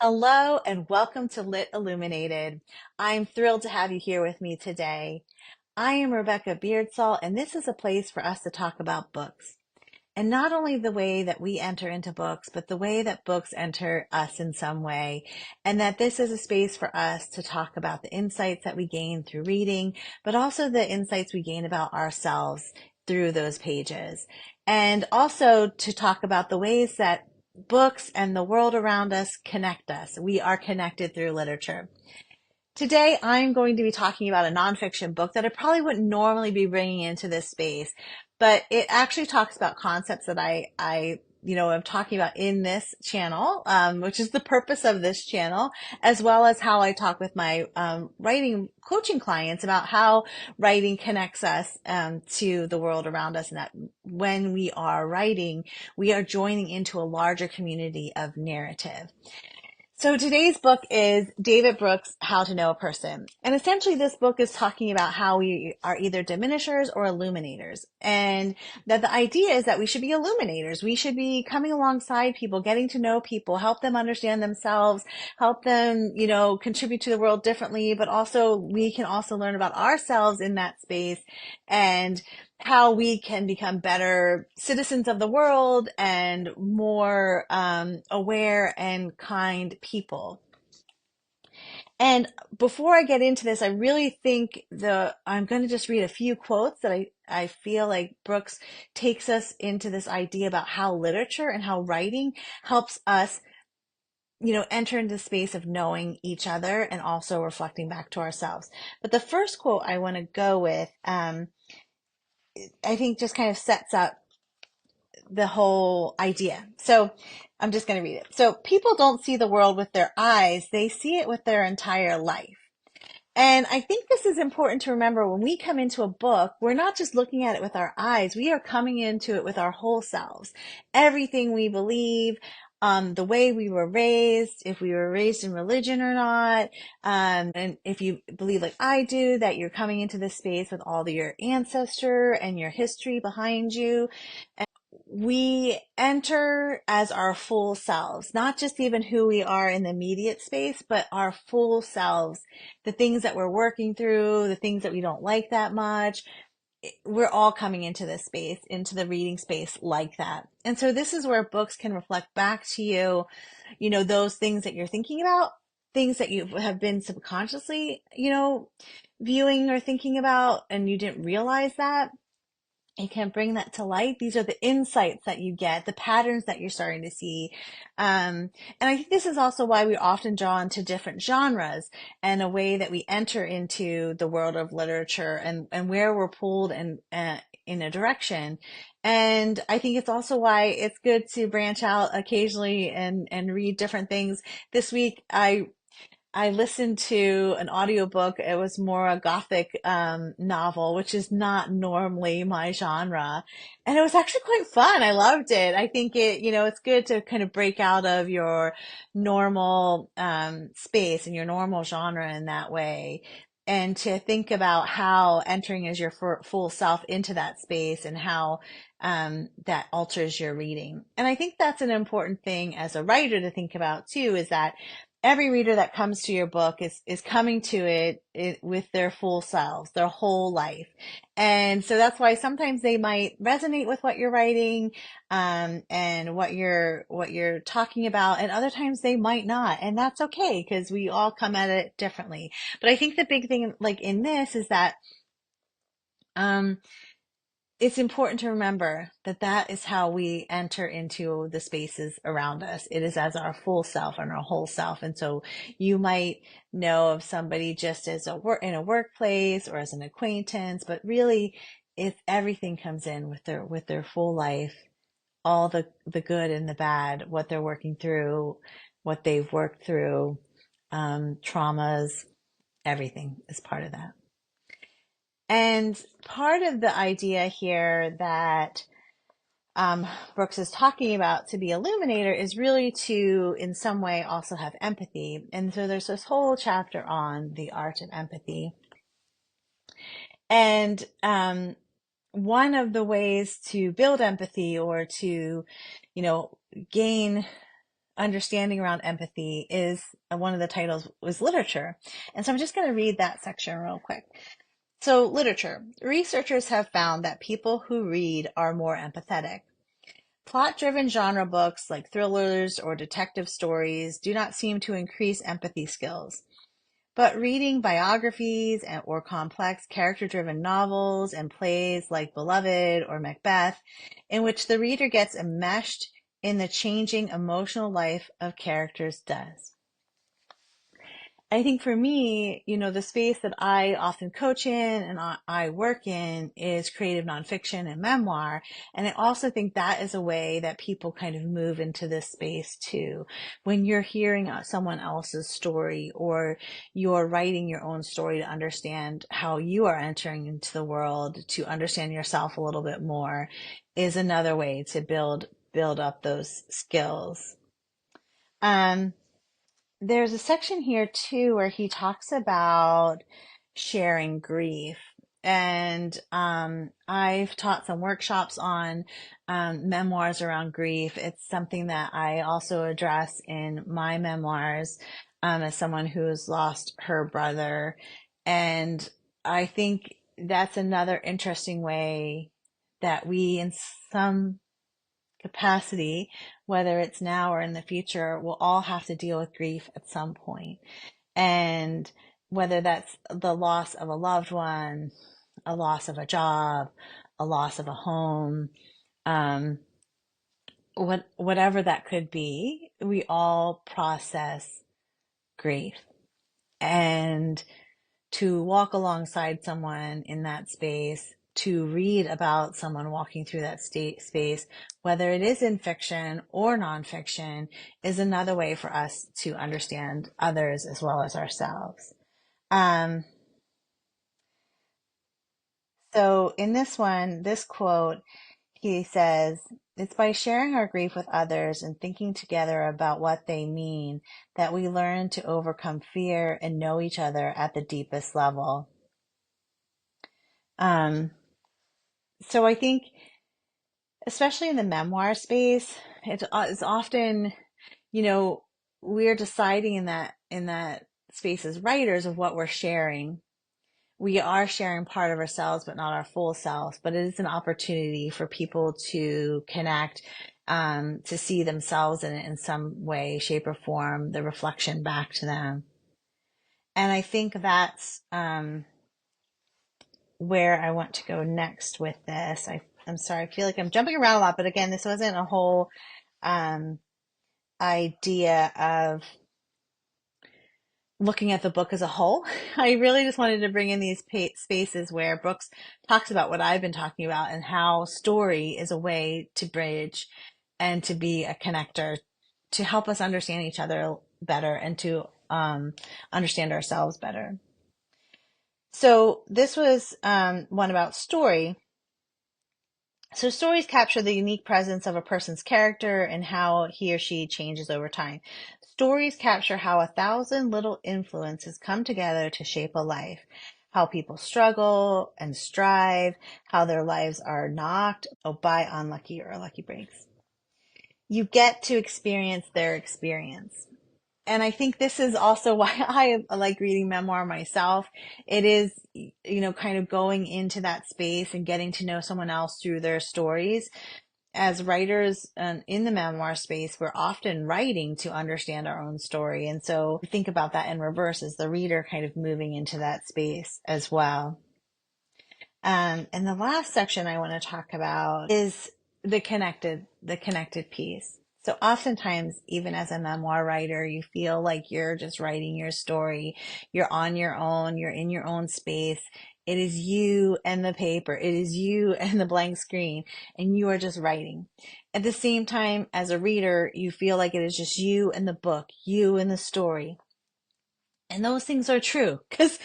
Hello and welcome to Lit Illuminated. I'm thrilled to have you here with me today. I am Rebecca Beardsall, and this is a place for us to talk about books. And not only the way that we enter into books, but the way that books enter us in some way. And that this is a space for us to talk about the insights that we gain through reading, but also the insights we gain about ourselves through those pages. And also to talk about the ways that books and the world around us connect us. We are connected through literature. Today, I'm going to be talking about a nonfiction book that I probably wouldn't normally be bringing into this space, but it actually talks about concepts that I'm talking about in this channel, which is the purpose of this channel, as well as how I talk with my writing coaching clients about how writing connects us to the world around us, and that when we are writing, we are joining into a larger community of narrative. So today's book is David Brooks' How to Know a Person. And essentially this book is talking about how we are either diminishers or illuminators. And that the idea is that we should be illuminators. We should be coming alongside people, getting to know people, help them understand themselves, help them, contribute to the world differently, but also we can also learn about ourselves in that space and how we can become better citizens of the world and more aware and kind people. And before I get into this, I really think I'm going to just read a few quotes that I feel like Brooks takes us into this idea about how literature and how writing helps us, enter into the space of knowing each other and also reflecting back to ourselves. But the first quote I want to go with, I think just kind of sets up the whole idea. So I'm just going to read it. So people don't see the world with their eyes, they see it with their entire life. And I think this is important to remember when we come into a book, we're not just looking at it with our eyes, we are coming into it with our whole selves. Everything we believe, the way we were raised, if we were raised in religion or not, and if you believe like I do, that you're coming into this space with all your ancestor and your history behind you. We enter as our full selves, not just even who we are in the immediate space, but our full selves, the things that we're working through, the things that we don't like that much. We're all coming into this space, into the reading space like that. And so this is where books can reflect back to you, those things that you're thinking about, things that you have been subconsciously, viewing or thinking about, and you didn't realize that. It can bring that to light. These are the insights that you get, the patterns that you're starting to see. And I think this is also why we're often drawn to different genres and a way that we enter into the world of literature and where we're pulled in a direction. And I think it's also why it's good to branch out occasionally and read different things. This week, I listened to an audiobook. It was more a gothic novel, which is not normally my genre. And it was actually quite fun. I loved it. I think it's good to kind of break out of your normal space and your normal genre in that way. And to think about how entering as your full self into that space and how that alters your reading. And I think that's an important thing as a writer to think about too, is that every reader that comes to your book is coming to it with their full selves, their whole life. And so that's why sometimes they might resonate with what you're writing, and what you're talking about. And other times they might not. And that's okay because we all come at it differently. But I think the big thing like in this is that, um, it's important to remember that that is how we enter into the spaces around us. It is as our full self and our whole self. And so you might know of somebody just as in a workplace or as an acquaintance, but really it's everything comes in with their full life, all the good and the bad, what they're working through, what they've worked through, traumas, everything is part of that. And part of the idea here that Brooks is talking about to be illuminator is really to, in some way, also have empathy. And so there's this whole chapter on the art of empathy. And one of the ways to build empathy or to, gain understanding around empathy is one of the titles was literature. And so I'm just going to read that section real quick. So literature. Researchers have found that people who read are more empathetic. Plot-driven genre books like thrillers or detective stories do not seem to increase empathy skills. But reading biographies or complex character-driven novels and plays like Beloved or Macbeth, in which the reader gets enmeshed in the changing emotional life of characters, does. I think for me, the space that I often coach in and I work in is creative nonfiction and memoir. And I also think that is a way that people kind of move into this space too. When you're hearing someone else's story or you're writing your own story to understand how you are entering into the world, to understand yourself a little bit more, is another way to build up those skills. There's a section here too where he talks about sharing grief. And I've taught some workshops on memoirs around grief. It's something that I also address in my memoirs as someone who's lost her brother. And I think that's another interesting way that we, in some capacity, whether it's now or in the future, we'll all have to deal with grief at some point. And whether that's the loss of a loved one, a loss of a job, a loss of a home, whatever that could be, we all process grief. And to walk alongside someone in that space, to read about someone walking through that space, whether it is in fiction or nonfiction, is another way for us to understand others as well as ourselves. So in this one, this quote, he says, "It's by sharing our grief with others and thinking together about what they mean that we learn to overcome fear and know each other at the deepest level." So I think, especially in the memoir space, it's often, we're deciding in that space as writers of what we're sharing. We are sharing part of ourselves, but not our full selves. But it is an opportunity for people to connect, to see themselves in it in some way, shape, or form, the reflection back to them. And I think that's where I want to go next with this. I'm sorry, I feel like I'm jumping around a lot, but again, this wasn't a whole idea of looking at the book as a whole. I really just wanted to bring in these spaces where Brooks talks about what I've been talking about and how story is a way to bridge and to be a connector, to help us understand each other better and to understand ourselves better. So this was one about story. So stories capture the unique presence of a person's character and how he or she changes over time. Stories capture how 1,000 little influences come together to shape a life, how people struggle and strive, how their lives are knocked by unlucky or lucky breaks. You get to experience their experience. And I think this is also why I like reading memoir myself. It is, kind of going into that space and getting to know someone else through their stories. As writers in the memoir space, we're often writing to understand our own story. And so think about that in reverse as the reader kind of moving into that space as well. And the last section I want to talk about is the connected piece. So oftentimes, even as a memoir writer, you feel like you're just writing your story. You're on your own. You're in your own space. It is you and the paper. It is you and the blank screen, and you are just writing. At the same time, as a reader, you feel like it is just you and the book, you and the story. And those things are true because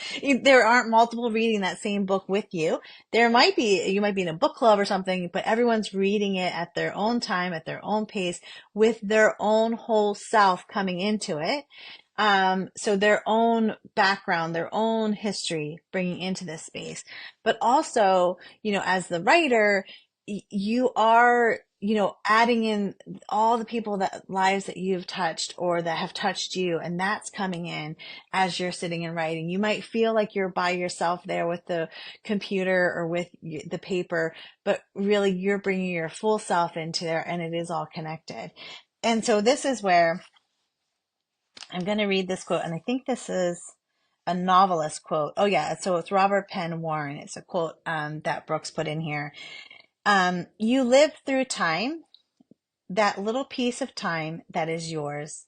there aren't multiple reading that same book with you. You might be in a book club or something, but everyone's reading it at their own time, at their own pace, with their own whole self coming into it. So their own background, their own history bringing into this space. But also, as the writer, you are adding in all the people that lives that you've touched or that have touched you, and that's coming in as you're sitting and writing. You might feel like you're by yourself there with the computer or with the paper, but really you're bringing your full self into there, and it is all connected. And so this is where I'm going to read this quote, and I think this is a novelist quote. Oh yeah, so it's Robert Penn Warren. It's a quote that Brooks put in here. You live through time, that little piece of time that is yours.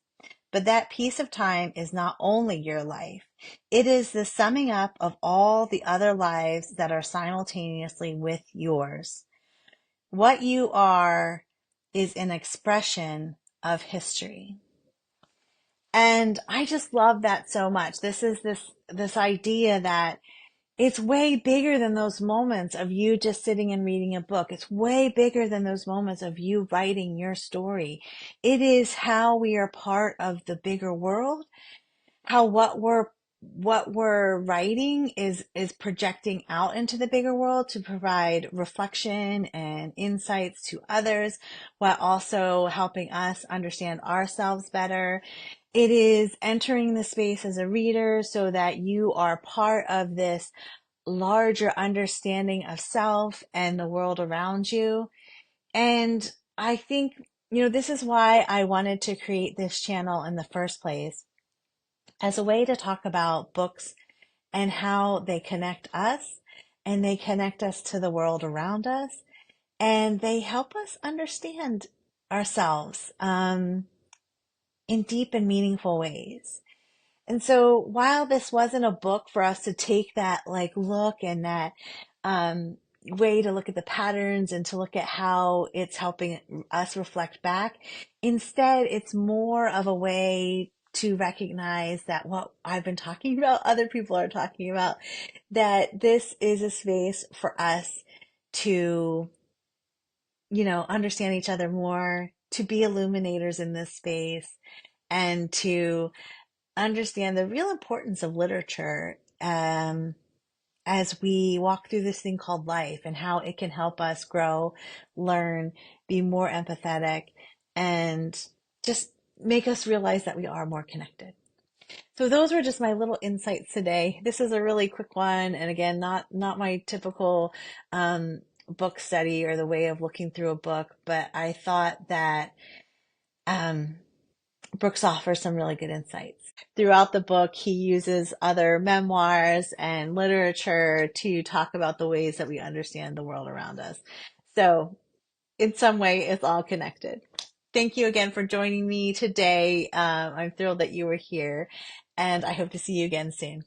But that piece of time is not only your life, it is the summing up of all the other lives that are simultaneously with yours. What you are is an expression of history. And I just love that so much. This is this idea that it's way bigger than those moments of you just sitting and reading a book. It's way bigger than those moments of you writing your story. It is how we are part of the bigger world, how what we're writing is projecting out into the bigger world to provide reflection and insights to others, while also helping us understand ourselves better. It is entering the space as a reader so that you are part of this larger understanding of self and the world around you. And I think, this is why I wanted to create this channel in the first place, as a way to talk about books and how they connect us, and they connect us to the world around us, and they help us understand ourselves in deep and meaningful ways. And so while this wasn't a book for us to take that like look and that way to look at the patterns and to look at how it's helping us reflect back, instead it's more of a way to recognize that what I've been talking about, other people are talking about, that this is a space for us to, understand each other more, to be illuminators in this space, and to understand the real importance of literature as we walk through this thing called life, and how it can help us grow, learn, be more empathetic, and just make us realize that we are more connected. So those were just my little insights today. This is a really quick one, and again, not my typical book study or the way of looking through a book, but I thought that um, Brooks offers some really good insights. Throughout the book, he uses other memoirs and literature to talk about the ways that we understand the world around us. So, in some way, it's all connected. Thank you again for joining me today. I'm thrilled that you were here, and I hope to see you again soon.